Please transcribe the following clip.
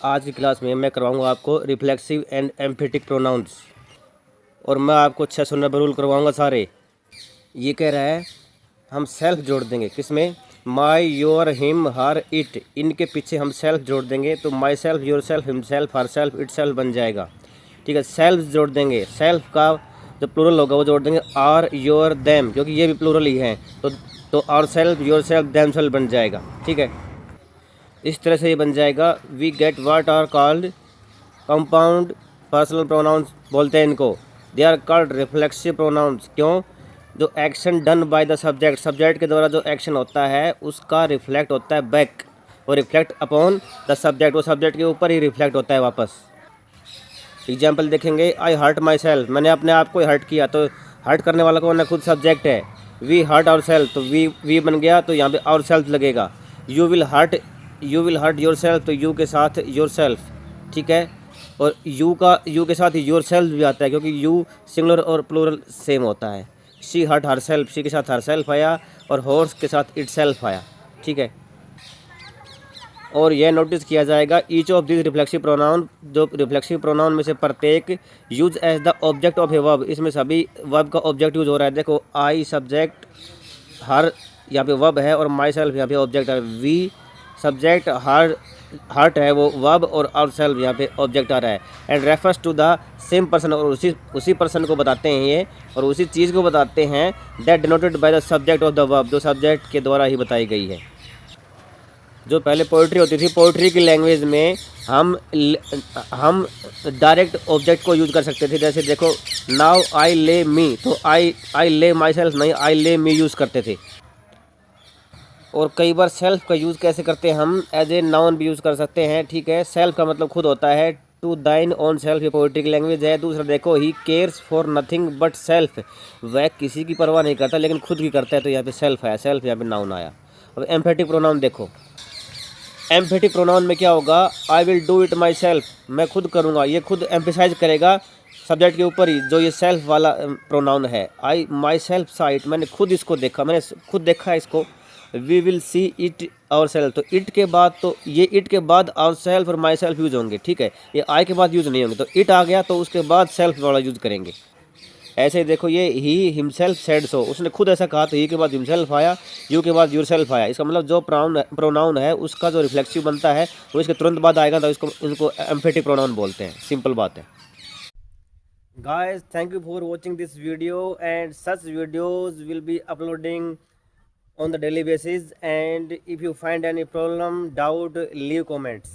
आज की क्लास में मैं करवाऊंगा आपको रिफ्लेक्सिव एंड एम्फेटिक प्रोनाउंस, और मैं आपको 690 रूल करवाऊंगा सारे। ये कह रहा है हम सेल्फ जोड़ देंगे किसमें, माई, योर, हिम, हर, इट, इनके पीछे हम सेल्फ जोड़ देंगे तो my self, your self, him self, her self, it self बन जाएगा। ठीक है, सेल्फ जोड़ देंगे, सेल्फ का जो प्लूरल होगा वो जोड़ देंगे आर, योर, देम, क्योंकि ये भी प्लूरल ही है, तो our self, your self, them self बन जाएगा। ठीक है, इस तरह से ये बन जाएगा। We get what are called compound personal pronouns बोलते हैं इनको। They are called reflexive pronouns. क्यों? जो action done by the subject, subject के द्वारा जो एक्शन होता है उसका रिफ्लेक्ट होता है बैक, और रिफ्लेक्ट अपॉन द सब्जेक्ट, वो सब्जेक्ट के ऊपर ही रिफ्लेक्ट होता है वापस। एग्जाम्पल देखेंगे, आई हर्ट माई सेल्फ, मैंने अपने आप को हर्ट किया, तो हर्ट करने वाला कौन है? खुद सब्जेक्ट है। वी हर्ट आवर सेल्फ, तो वी बन गया, तो यहाँ पे आवर सेल्फ लगेगा। You will hurt your self, तो यू के साथ योर सेल्फ। ठीक है, और यू के साथ योर सेल्फ भी आता है, क्योंकि यू सिंगुलर और प्लूरल सेम होता है। She hurt her self, she के साथ हर सेल्फ आया, और हॉर्स के साथ इट सेल्फ आया। ठीक है, और यह नोटिस किया जाएगा each of this reflexive pronoun, जो रिफ्लेक्सिव प्रोनाउन में से प्रत्येक use as the object of a verb, इसमें सभी वर्ब का ऑब्जेक्ट यूज हो रहा है। देखो, आई सब्जेक्ट, हर यहाँ पे वर्ब है, और माई सेल्फ यहाँ पे ऑब्जेक्ट है। वी सब्जेक्ट, हर्ट है वो वर्ब, और आवर सेल्फ यहाँ पे ऑब्जेक्ट आ रहा है। And refers to the same person, और उसी पर्सन को बताते हैं ये, और उसी चीज़ को बताते हैं। That denoted by the subject of the verb, जो सब्जेक्ट के द्वारा ही बताई गई है। जो पहले पोइट्री होती थी, पोइट्री की लैंग्वेज में हम डायरेक्ट ऑब्जेक्ट को यूज़ कर सकते थे। जैसे देखो, नाउ आई ले मी, तो आई ले माई सेल्फ नहीं, आई ले मी यूज़ करते थे। और कई बार सेल्फ का यूज़ कैसे करते हैं हम, एज ए नाउन भी यूज़ कर सकते हैं। ठीक है, सेल्फ का मतलब खुद होता है, टू दाइन ओन सेल्फ, ये पोइट्री की लैंग्वेज है। दूसरा देखो, he cares for nothing but self, वह किसी की परवाह नहीं करता लेकिन खुद की करता है, तो यहाँ पे सेल्फ आया, सेल्फ यहाँ पे नाउन आया। अब एम्फेटिक प्रोनाउन देखो, एम्फेटिक प्रोनाउन में क्या होगा, I will do it my self, मैं खुद करूँगा, ये खुद एम्फेसाइज करेगा सब्जेक्ट के ऊपर ही, जो ये सेल्फ वाला प्रोनाउन है। आई माई सेल्फ सा इट, मैंने खुद इसको देखा, मैंने खुद देखा इसको। We will see it our self, तो इट के बाद, तो ये इट के बाद आवर सेल्फ और माई सेल्फ यूज़ होंगे। ठीक है, ये आई के बाद यूज़ नहीं होंगे, तो इट आ गया तो उसके बाद सेल्फ वाला यूज़ करेंगे। ऐसे ही देखो, ये ही हिमसेल्फ सेड सो, उसने खुद ऐसा कहा, तो ही के बाद हिमसेल्फ आया, यू के बाद योरसेल्फ आया। इसका मतलब जो प्रोनाउन है उसका जो रिफ्लेक्सिव बनता है वो इसके तुरंत बाद आएगा, तो इनको एम्फेटिक प्रोनाउन बोलते हैं। सिंपल बात है। Guys, thank you for watching this video, and such videos will be uploading on the daily basis. And if you find any problem, doubt, leave comments.